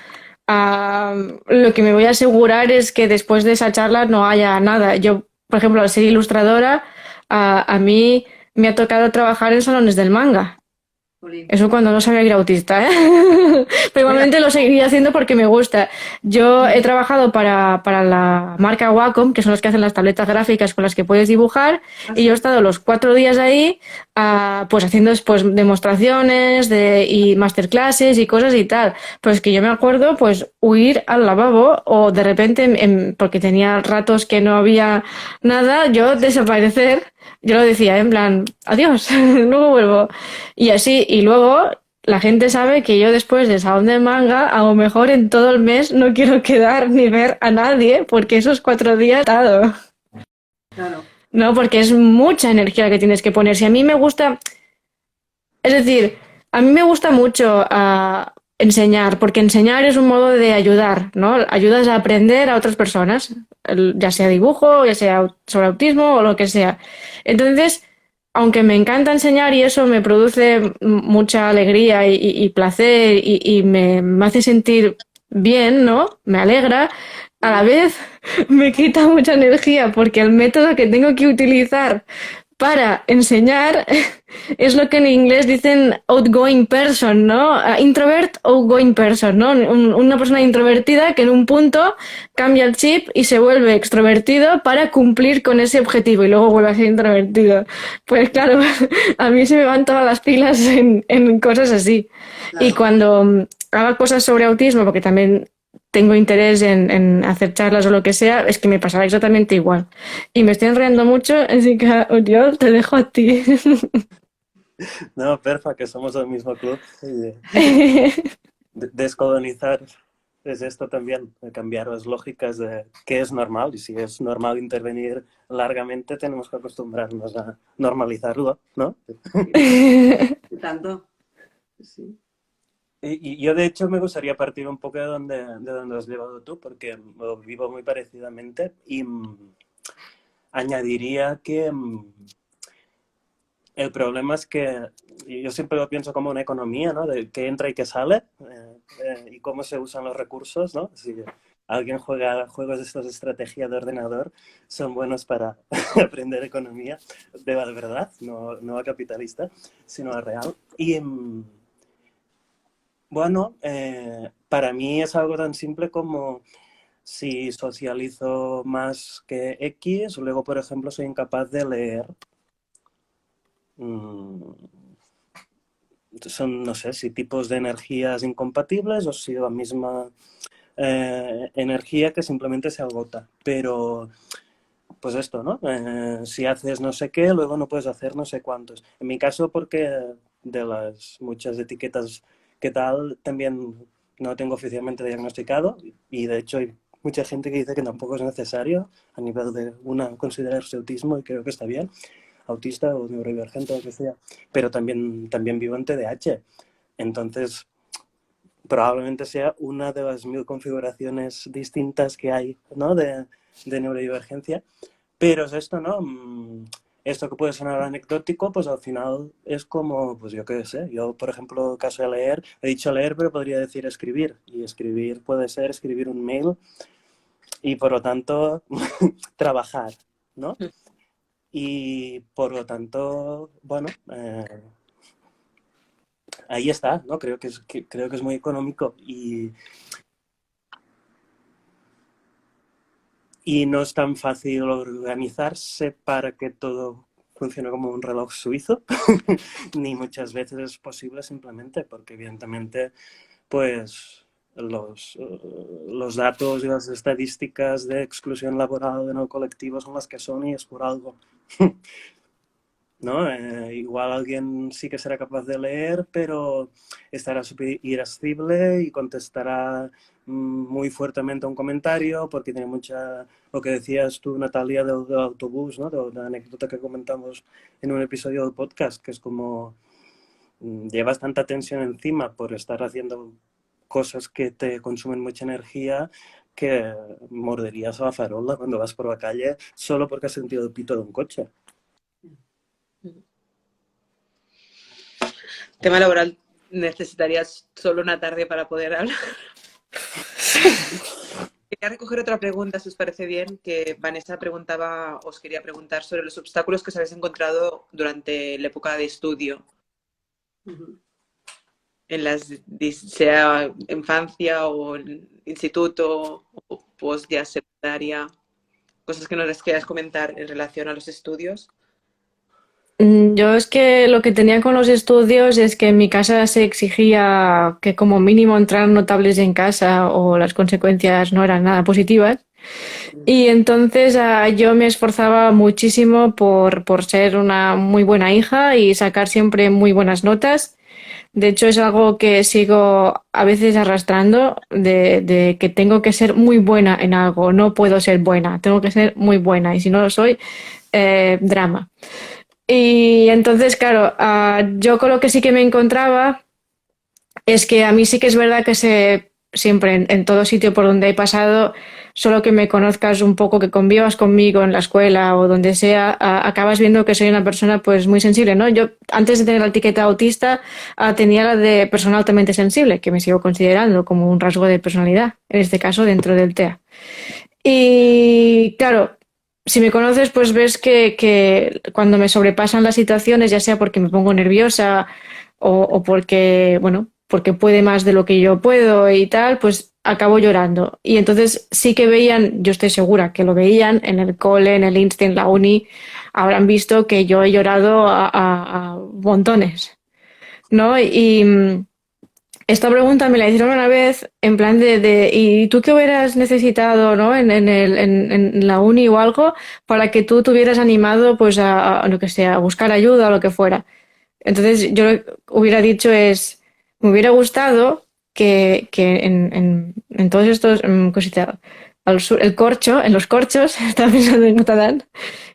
lo que me voy a asegurar es que después de esa charla no haya nada. Yo, por ejemplo, al ser ilustradora, a mí me ha tocado trabajar en salones del manga.
Jolín.
Eso cuando no sabía que era autista, ¿eh? Pero igualmente lo seguiría haciendo porque me gusta. Yo he trabajado para la marca Wacom, que son los que hacen las tabletas gráficas con las que puedes dibujar, y yo he estado los 4 días ahí, pues haciendo pues, demostraciones y masterclasses y cosas y tal. Pues que yo me acuerdo, pues, huir al lavabo o de repente, porque tenía ratos que no había nada, yo desaparecer. Yo lo decía, en plan, adiós, luego vuelvo. Y así, y luego la gente sabe que yo después del salón de manga, a lo mejor en todo el mes no quiero quedar ni ver a nadie, porque esos 4 días he estado.
Claro.
No, porque es mucha energía que tienes que poner. Si a mí me gusta, es decir, a mí me gusta mucho enseñar, porque enseñar es un modo de ayudar, ¿no? Ayudas a aprender a otras personas, ya sea dibujo, ya sea sobre autismo o lo que sea. Entonces, aunque me encanta enseñar y eso me produce mucha alegría y placer y me hace sentir bien, ¿no? Me alegra, a la vez me quita mucha energía porque el método que tengo que utilizar para enseñar es lo que en inglés dicen outgoing person, ¿no? Introvert, outgoing person, ¿no? Una persona introvertida que en un punto cambia el chip y se vuelve extrovertido para cumplir con ese objetivo y luego vuelve a ser introvertido. Pues claro, a mí se me van todas las pilas en cosas así. Y
Claro.
cuando hago cosas sobre autismo, porque también tengo interés en hacer charlas o lo que sea, es que me pasará exactamente igual. Y me estoy enredando mucho, así que yo te dejo a ti.
No, perfa, que somos del mismo club. Y descolonizar es esto también, de cambiar las lógicas de qué es normal. Y si es normal intervenir largamente, tenemos que acostumbrarnos a normalizarlo, ¿no?
Y tanto. Sí.
Y yo, de hecho, me gustaría partir un poco de donde has llevado tú, porque lo vivo muy parecidamente. Y añadiría que el problema es que yo siempre lo pienso como una economía, ¿no? De qué entra y qué sale, y cómo se usan los recursos, ¿no? Si alguien juega juegos de estos de estrategia de ordenador, son buenos para aprender economía de verdad, no a capitalista, sino a real. Y bueno, para mí es algo tan simple como si socializo más que X, luego, por ejemplo, soy incapaz de leer. Son, no sé, si tipos de energías incompatibles o si la misma energía que simplemente se agota. Pero, pues esto, ¿no? Si haces no sé qué, luego no puedes hacer no sé cuántos. En mi caso, porque de las muchas etiquetas que tal, también no tengo oficialmente diagnosticado y de hecho hay mucha gente que dice que tampoco es necesario a nivel de considerarse autismo y creo que está bien, autista o neurodivergente o lo que sea, pero también vivo en TDAH. Entonces, probablemente sea una de las 1000 configuraciones distintas que hay, ¿no? de neurodivergencia. Pero es esto, ¿no? Esto que puede sonar anecdótico, pues al final es como, pues yo qué sé, yo por ejemplo, caso de leer, he dicho leer, pero podría decir escribir, y escribir puede ser escribir un mail y por lo tanto trabajar, ¿no? Y por lo tanto, bueno, ahí está, ¿no? Creo que es muy económico y no es tan fácil organizarse para que todo funcione como un reloj suizo, ni muchas veces es posible simplemente porque evidentemente pues los datos y las estadísticas de exclusión laboral de no colectivo son las que son y es por algo. ¿No? Igual alguien sí que será capaz de leer, pero estará súper irascible y contestará muy fuertemente a un comentario porque tiene mucha, lo que decías tú, Natalia, del autobús, ¿no? De la anécdota que comentamos en un episodio del podcast, que es como llevas tanta tensión encima por estar haciendo cosas que te consumen mucha energía que morderías a la farola cuando vas por la calle solo porque has sentido el pito de un coche.
Tema laboral, necesitarías solo una tarde para poder hablar. Quería recoger otra pregunta, si os parece bien, que Vanessa os quería preguntar sobre los obstáculos que os habéis encontrado durante la época de estudio, sea infancia o instituto o post ya secundaria, cosas que nos quieras comentar en relación a los estudios.
Yo es que lo que tenía con los estudios es que en mi casa se exigía que como mínimo entraran notables en casa o las consecuencias no eran nada positivas. Y entonces yo me esforzaba muchísimo por ser una muy buena hija y sacar siempre muy buenas notas. De hecho, es algo que sigo a veces arrastrando de que tengo que ser muy buena en algo. No puedo ser buena, tengo que ser muy buena. Y si no lo soy, drama. Y entonces, claro, yo con lo que sí que me encontraba es que a mí sí que es verdad que siempre en todo sitio por donde he pasado, solo que me conozcas un poco, que convivas conmigo en la escuela o donde sea, acabas viendo que soy una persona pues muy sensible, ¿no? Yo antes de tener la etiqueta autista tenía la de persona altamente sensible, que me sigo considerando como un rasgo de personalidad, en este caso dentro del TEA. Y claro, si me conoces, pues ves que cuando me sobrepasan las situaciones, ya sea porque me pongo nerviosa o porque, bueno, porque puede más de lo que yo puedo y tal, pues acabo llorando. Y entonces sí que veían, yo estoy segura que lo veían en el cole, en el insti, en la uni, habrán visto que yo he llorado a montones, ¿no? Y esta pregunta me la hicieron una vez en plan ¿y tú qué hubieras necesitado, ¿no? En la uni o algo para que tú te hubieras animado pues a lo que sea, a buscar ayuda o lo que fuera? Entonces yo lo que hubiera dicho me hubiera gustado que en todos estos, cosita, el corcho, en los corchos, estaba pensando en Notadán,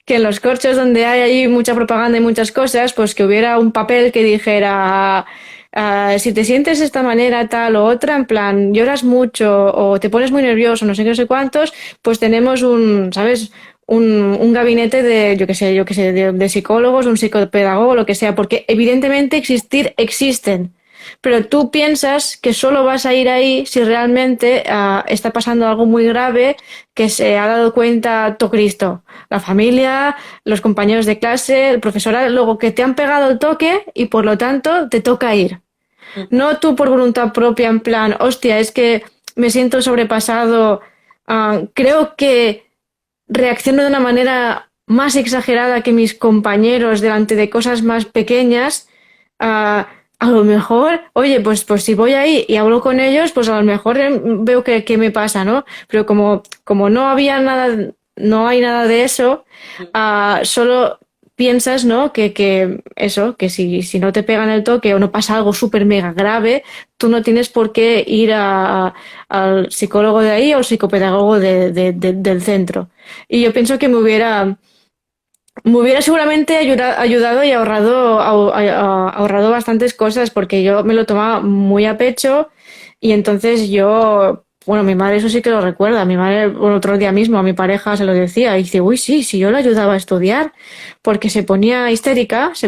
que en los corchos donde hay ahí mucha propaganda y muchas cosas, pues que hubiera un papel que dijera, si te sientes de esta manera, tal o otra, en plan, lloras mucho o te pones muy nervioso, no sé qué, no sé cuántos, pues tenemos ¿sabes? Un gabinete yo que sé, de psicólogos, un psicopedagogo, lo que sea, porque evidentemente existir existen. Pero tú piensas que solo vas a ir ahí si realmente está pasando algo muy grave que se ha dado cuenta todo Cristo. La familia, los compañeros de clase, el profesorado, luego que te han pegado el toque y por lo tanto te toca ir. No tú por voluntad propia, en plan, hostia, es que me siento sobrepasado, creo que reacciono de una manera más exagerada que mis compañeros delante de cosas más pequeñas, a lo mejor, oye, pues si voy ahí y hablo con ellos, pues a lo mejor veo que me pasa, ¿no? Pero como no había nada, no hay nada de eso, solo piensas, ¿no? Que eso, que si no te pegan el toque o no pasa algo súper mega grave, tú no tienes por qué ir al psicólogo de ahí o al psicopedagogo del centro. Y yo pienso que me hubiera seguramente ayudado y ahorrado bastantes cosas porque yo me lo tomaba muy a pecho y entonces bueno, mi madre eso sí que lo recuerda. Mi madre, bueno, otro día mismo a mi pareja se lo decía y dice, uy, sí, si yo le ayudaba a estudiar porque se ponía histérica, dice,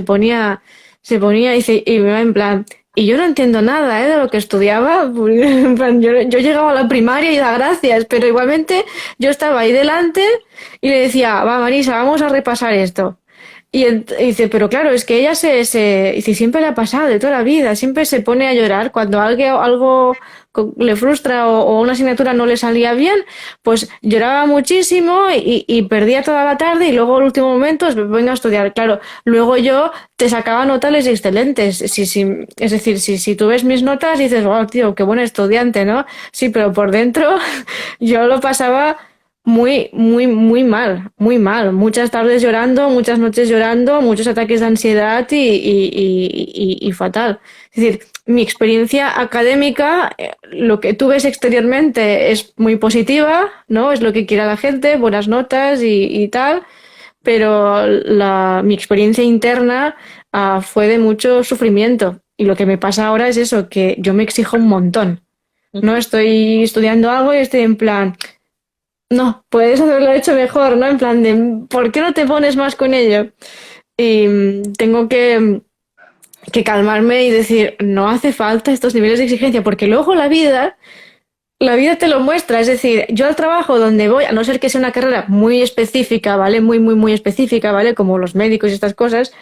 y me va en plan, y yo no entiendo nada, de lo que estudiaba. En plan, yo llegaba a la primaria y da gracias, pero igualmente yo estaba ahí delante y le decía, va Marisa, vamos a repasar esto. Y dice, pero claro, es que ella dice, siempre le ha pasado de toda la vida, siempre se pone a llorar cuando algo le frustra o una asignatura no le salía bien, pues lloraba muchísimo y perdía toda la tarde y luego al último momento venga a estudiar. Claro, luego yo te sacaba notas excelentes. Es decir, si tú ves mis notas dices, wow, tío, qué buen estudiante, ¿no? Sí, pero por dentro yo lo pasaba muy, muy, muy mal, muy mal. Muchas tardes llorando, muchas noches llorando, muchos ataques de ansiedad y fatal. Es decir, mi experiencia académica, lo que tú ves exteriormente es muy positiva, ¿no? Es lo que quiere la gente, buenas notas y tal, pero mi experiencia interna fue de mucho sufrimiento. Y lo que me pasa ahora es eso, que yo me exijo un montón. No estoy estudiando algo y estoy en plan, no, puedes haberlo hecho mejor, ¿no? En plan de, ¿por qué no te pones más con ello? Y tengo que calmarme y decir, no hace falta estos niveles de exigencia, porque luego la vida te lo muestra. Es decir, yo al trabajo donde voy, a no ser que sea una carrera muy específica, ¿vale? Muy, muy, muy específica, ¿vale? Como los médicos y estas cosas,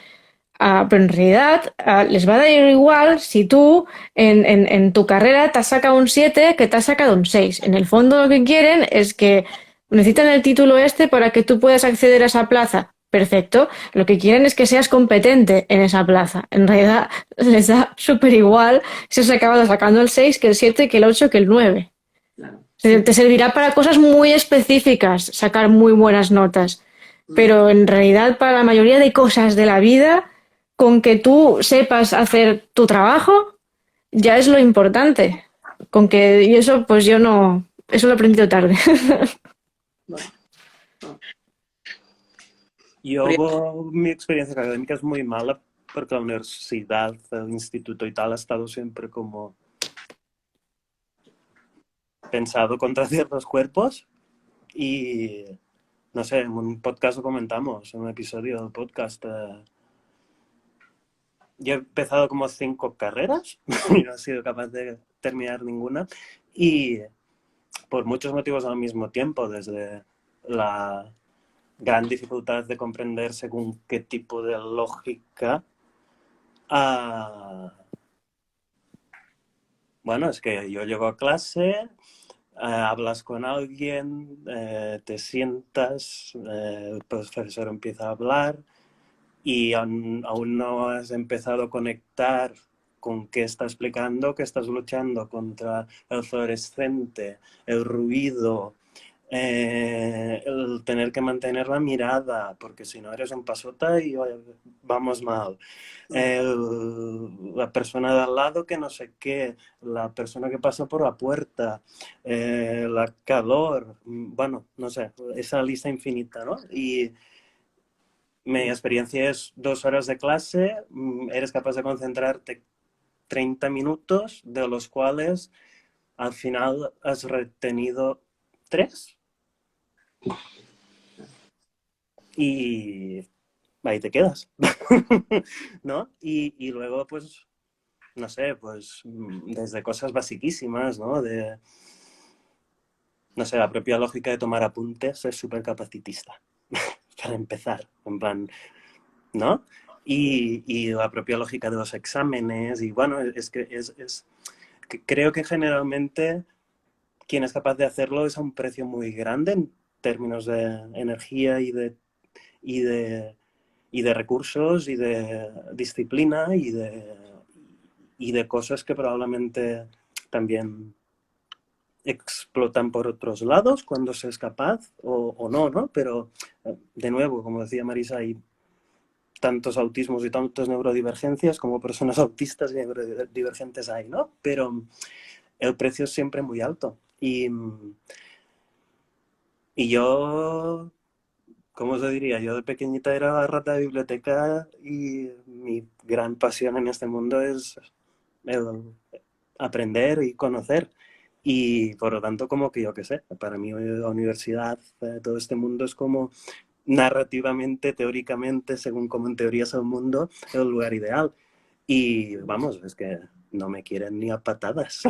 pero en realidad les va a dar igual si tú en tu carrera te has sacado un 7 que te has sacado un 6. En el fondo lo que quieren es que necesitan el título este para que tú puedas acceder a esa plaza. Perfecto. Lo que quieren es que seas competente en esa plaza. En realidad les da súper igual si has acabado sacando el 6 que el 7, que el 8, que el 9.
Claro.
Te servirá para cosas muy específicas sacar muy buenas notas. Pero en realidad para la mayoría de cosas de la vida, con que tú sepas hacer tu trabajo, ya es lo importante. Y eso, pues yo no, eso lo he aprendido tarde.
Yo, mi experiencia académica es muy mala porque la universidad, el instituto y tal ha estado siempre como pensado contra ciertos cuerpos y, no sé, en un podcast lo comentamos, en un episodio del podcast. Yo he empezado como 5 carreras y no he sido capaz de terminar ninguna y por muchos motivos al mismo tiempo, desde la gran dificultad de comprender según qué tipo de lógica a... Bueno, es que yo llego a clase, hablas con alguien, te sientas, el profesor empieza a hablar y aún no has empezado a conectar con qué está explicando, que estás luchando contra el fluorescente, el ruido, el tener que mantener la mirada, porque si no eres un pasota y vamos mal. La persona de al lado que no sé qué, la persona que pasa por la puerta, la calor, bueno, no sé, esa lista infinita, ¿no? Y mi experiencia es 2 horas de clase, eres capaz de concentrarte 30 minutos, de los cuales al final has retenido 3 y ahí te quedas, ¿no? Y luego, pues, no sé, pues desde cosas basiquísimas, ¿no? No sé, la propia lógica de tomar apuntes es súper capacitista, para empezar, en plan, ¿no? Y la propia lógica de los exámenes, y bueno, es que creo que generalmente quien es capaz de hacerlo es a un precio muy grande en términos de energía y de recursos y de disciplina y de cosas que probablemente también explotan por otros lados cuando se es capaz o no, ¿no? Pero, de nuevo, como decía Marisa, hay tantos autismos y tantas neurodivergencias como personas autistas y neurodivergentes hay, ¿no? Pero el precio es siempre muy alto. Y yo, ¿cómo os diría? Yo de pequeñita era la rata de biblioteca y mi gran pasión en este mundo es el aprender y conocer. Y por lo tanto, como que yo qué sé, para mí la universidad, todo este mundo es como narrativamente, teóricamente, según como en teoría es el mundo, el lugar ideal. Y vamos, es que no me quieren ni a patadas.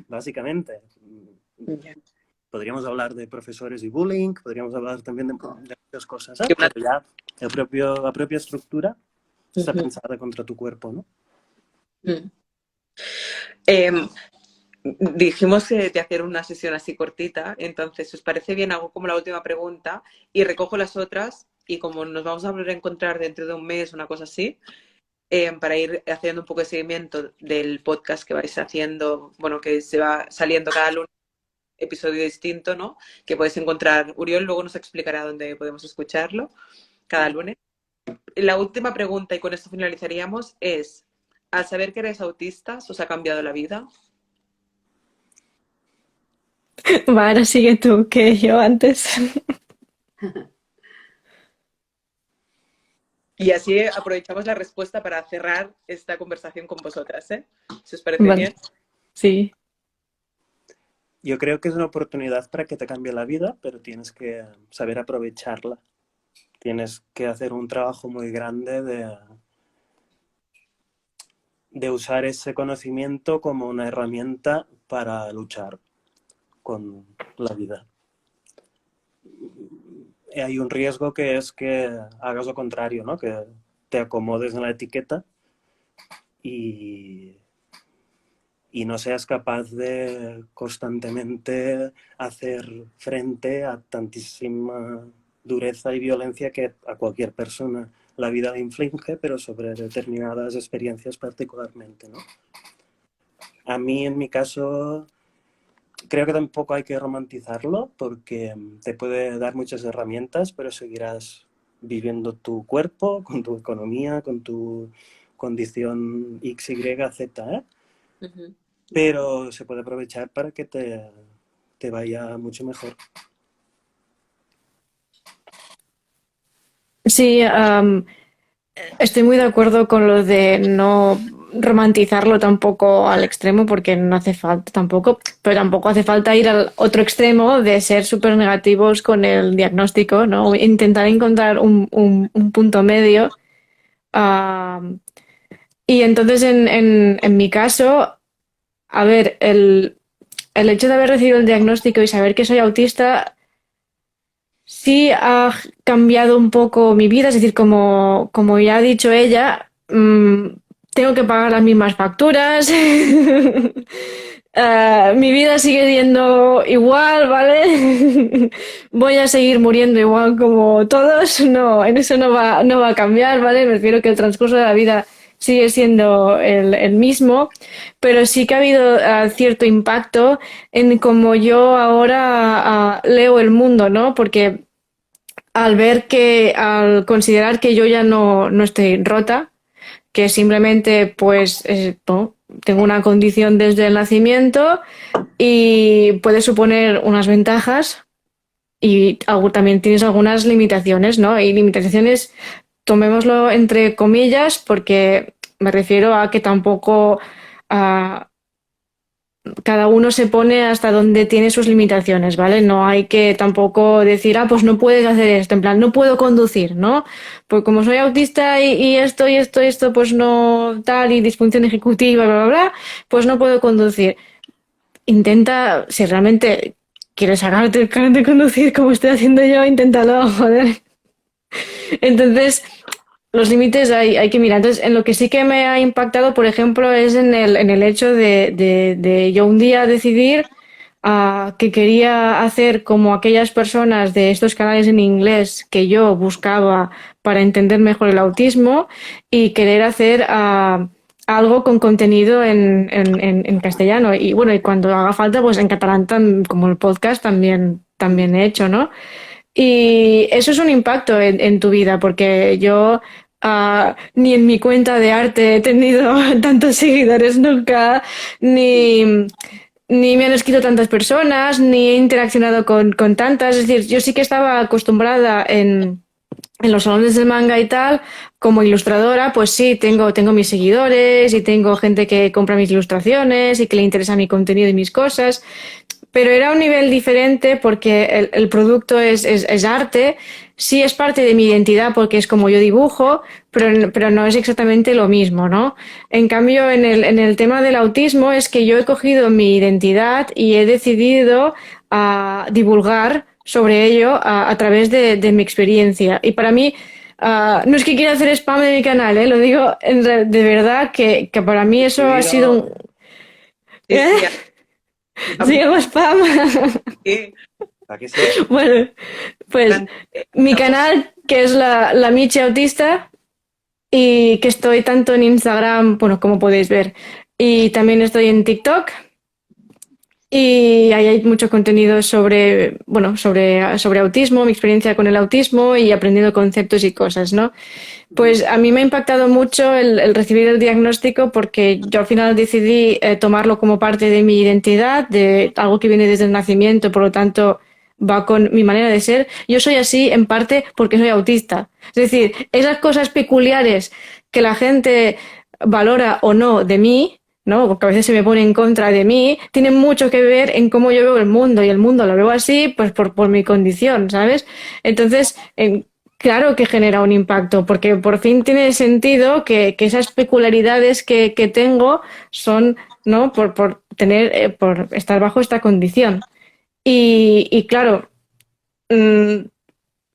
Básicamente. Podríamos hablar de profesores y bullying, podríamos hablar también de muchas cosas, ¿eh? Pero ya la propia estructura está pensada contra tu cuerpo, ¿no?
Dijimos de hacer una sesión así cortita, entonces, si os parece bien, hago como la última pregunta y recojo las otras y como nos vamos a volver a encontrar dentro de un mes, una cosa así, para ir haciendo un poco de seguimiento del podcast que vais haciendo, bueno, que se va saliendo cada lunes, episodio distinto, ¿no? Que podéis encontrar, Uriol luego nos explicará dónde podemos escucharlo cada lunes. La última pregunta, y con esto finalizaríamos, es, al saber que eres autista, ¿os ha cambiado la vida?
Va, ahora sigue tú, que yo antes.
Y así aprovechamos la respuesta para cerrar esta conversación con vosotras, ¿eh? Si os parece
Vale,
bien.
sí.
Yo creo que es una oportunidad para que te cambie la vida, pero tienes que saber aprovecharla. Tienes que hacer un trabajo muy grande de usar ese conocimiento como una herramienta para luchar con la vida. Hay un riesgo que es que hagas lo contrario, ¿no? Que te acomodes en la etiqueta y no seas capaz de constantemente hacer frente a tantísima dureza y violencia que a cualquier persona la vida le inflige, pero sobre determinadas experiencias particularmente, ¿no? A mí, en mi caso, creo que tampoco hay que romantizarlo porque te puede dar muchas herramientas, pero seguirás viviendo tu cuerpo, con tu economía, con tu condición X, Y, Z, ¿eh? Pero se puede aprovechar para que te vaya mucho mejor.
Sí, Estoy muy de acuerdo con lo de no romantizarlo tampoco al extremo porque no hace falta tampoco, pero tampoco hace falta ir al otro extremo de ser súper negativos con el diagnóstico, ¿no? Intentar encontrar un punto medio. ah, y entonces en mi caso, a ver, el hecho de haber recibido el diagnóstico y saber que soy autista sí ha cambiado un poco mi vida, es decir, como ya ha dicho ella, tengo que pagar las mismas facturas, mi vida sigue siendo igual, ¿vale? Voy a seguir muriendo igual como todos, no, en eso no va a cambiar, ¿vale? Me refiero que el transcurso de la vida sigue siendo el mismo, pero sí que ha habido cierto impacto en cómo yo ahora leo el mundo, ¿no? Porque al considerar que yo ya no estoy rota, que simplemente pues no, tengo una condición desde el nacimiento y puede suponer unas ventajas y también tienes algunas limitaciones, ¿no? Y limitaciones, tomémoslo entre comillas, porque me refiero a que tampoco ah, cada uno se pone hasta donde tiene sus limitaciones, ¿vale? No hay que tampoco decir, pues no puedes hacer esto, en plan, no puedo conducir, ¿no? Pues como soy autista y esto, pues no tal, y disfunción ejecutiva, bla, bla, bla, pues no puedo conducir. Intenta, si realmente quieres sacarte el carnet de conducir como estoy haciendo yo, inténtalo, joder. Entonces, los límites hay que mirar. Entonces, en lo que sí que me ha impactado, por ejemplo, es en el hecho de yo un día decidir que quería hacer como aquellas personas de estos canales en inglés que yo buscaba para entender mejor el autismo y querer hacer algo con contenido en castellano. Y bueno, y cuando haga falta, pues en catalán, como el podcast, también he hecho, ¿no? Y eso es un impacto en tu vida, porque yo ni en mi cuenta de arte he tenido tantos seguidores nunca, ni me han escrito tantas personas, ni he interaccionado con tantas. Es decir, yo sí que estaba acostumbrada en los salones del manga y tal, como ilustradora, pues sí, tengo mis seguidores y tengo gente que compra mis ilustraciones y que le interesa mi contenido y mis cosas, pero era un nivel diferente porque el producto es arte, sí es parte de mi identidad porque es como yo dibujo, pero no es exactamente lo mismo, ¿no? En cambio, en el tema del autismo es que yo he cogido mi identidad y he decidido divulgar sobre ello a través de mi experiencia. Y para mí, no es que quiera hacer spam de mi canal, ¿eh? Lo digo de verdad que para mí eso ha sido un...
Sí,
¿Eh?
sí,
¿Sí hago spam?
sí.
¿A que sí?
Bueno, pues mi canal, que es la Michi Autista, y que estoy tanto en Instagram, bueno, como podéis ver, y también estoy en TikTok. Y ahí hay mucho contenido sobre autismo, mi experiencia con el autismo y aprendiendo conceptos y cosas, ¿no? Pues a mí me ha impactado mucho el recibir el diagnóstico porque yo al final decidí tomarlo como parte de mi identidad, de algo que viene desde el nacimiento, por lo tanto va con mi manera de ser. Yo soy así en parte porque soy autista. Es decir, esas cosas peculiares que la gente valora o no de mí, ¿no? Porque a veces se me pone en contra de mí, tienen mucho que ver en cómo yo veo el mundo y el mundo lo veo así, pues por mi condición, ¿sabes? Entonces, claro que genera un impacto, porque por fin tiene sentido que esas peculiaridades que tengo son, ¿no? Por tener, por estar bajo esta condición. Y claro, mm,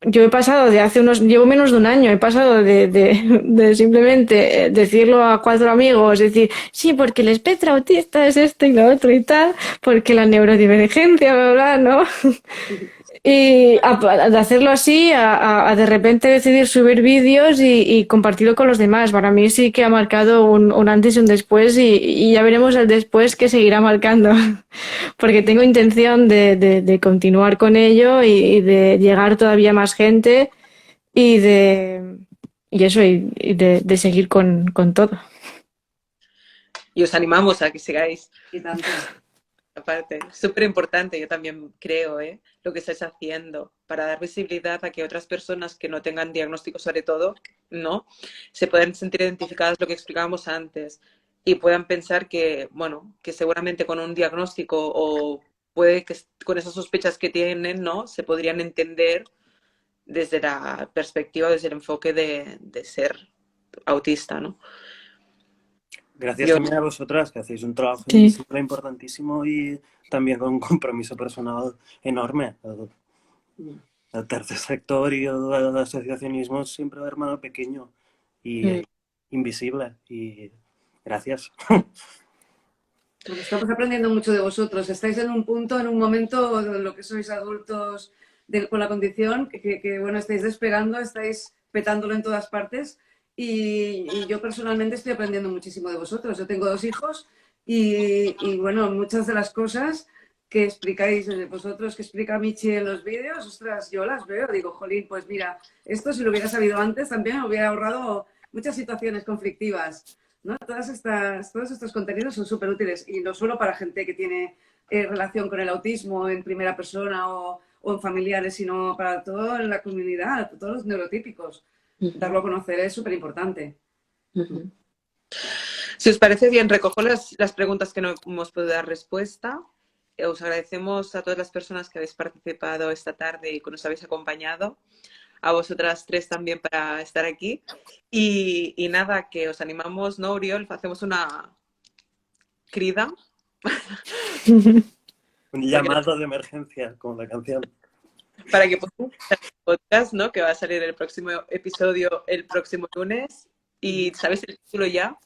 yo he pasado llevo menos de un año, he pasado de simplemente decirlo a 4 amigos, decir, sí, porque el espectro autista es esto y lo otro y tal, porque la neurodivergencia, bla, bla, ¿no? Y de hacerlo así, a de repente decidir subir vídeos y compartirlo con los demás. Para mí sí que ha marcado un antes y un después y ya veremos el después que seguirá marcando. Porque tengo intención de continuar con ello y de llegar todavía más gente y y eso, y de seguir con todo.
Y os animamos a que sigáis.
Y tanto.
aparte, súper importante, yo también creo, lo que estáis haciendo para dar visibilidad a que otras personas que no tengan diagnóstico, sobre todo, ¿no? Se puedan sentir identificadas, lo que explicábamos antes, y puedan pensar que, bueno, que seguramente con un diagnóstico o puede que con esas sospechas que tienen, ¿no? Se podrían entender desde la perspectiva, desde el enfoque de ser autista, ¿no?
Gracias
Yo,
también a vosotras, que hacéis un trabajo
Sí.
invisible importantísimo y también con un compromiso personal enorme. El tercer sector y el asociacionismo es siempre el hermano pequeño y invisible. Y gracias.
Bueno, estamos aprendiendo mucho de vosotros. Estáis en un punto, en un momento, en lo que sois adultos con la condición, bueno, estáis despegando, estáis petándolo en todas partes. Y yo personalmente estoy aprendiendo muchísimo de vosotros. Yo tengo 2 hijos y bueno, muchas de las cosas que explicáis vosotros, que explica Michi en los vídeos, ostras, yo las veo, digo, jolín, pues mira, esto si lo hubiera sabido antes también me hubiera ahorrado muchas situaciones conflictivas, ¿no? Todos estos contenidos son súper útiles y no solo para gente que tiene relación con el autismo en primera persona o en familiares, sino para toda la comunidad, todos los neurotípicos. Darlo a conocer es súper importante.
Si os parece bien, recojo las preguntas que no hemos podido dar respuesta. Os agradecemos a todas las personas que habéis participado esta tarde y que nos habéis acompañado. A vosotras 3 también para estar aquí. Y nada, que os animamos, ¿no, Oriol? Hacemos una crida.
Un llamado de emergencia, como la canción.
Para que podáis escuchar el podcast, ¿no? Que va a salir el próximo episodio el próximo lunes. ¿Y sabéis el título ya?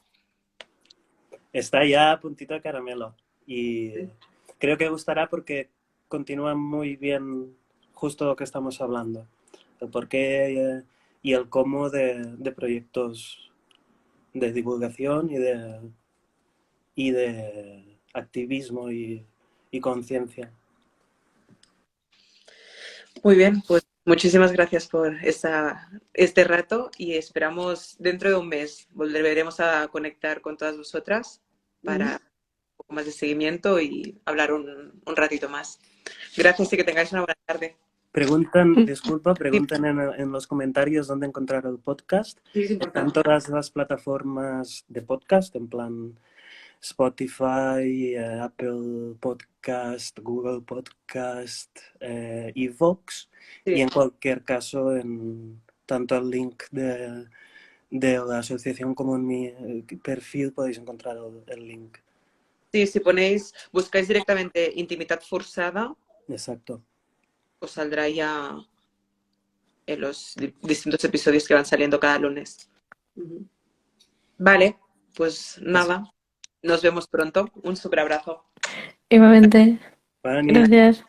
Está ya a puntito de caramelo. Y creo que gustará porque continúa muy bien justo lo que estamos hablando. El por qué y el cómo de proyectos de divulgación y de activismo y conciencia.
Muy bien, pues muchísimas gracias por este rato y esperamos dentro de un mes volveremos a conectar con todas vosotras para un poco más de seguimiento y hablar un ratito más. Gracias y que tengáis una buena tarde.
Preguntan en los comentarios dónde encontrar el podcast.
Sí, es
Están
importante.
todas las plataformas de podcast, en plan Spotify, Apple Podcast, Google Podcast, Evox.
Sí.
Y en cualquier caso, tanto el link de la asociación como en mi perfil podéis encontrar el link.
Sí, si buscáis directamente Intimidad Forzada,
Exacto.
os saldrá ya en los distintos episodios que van saliendo cada lunes. Vale, pues nada, nos vemos pronto. Un súper abrazo.
Igualmente.
Vale,
Gracias.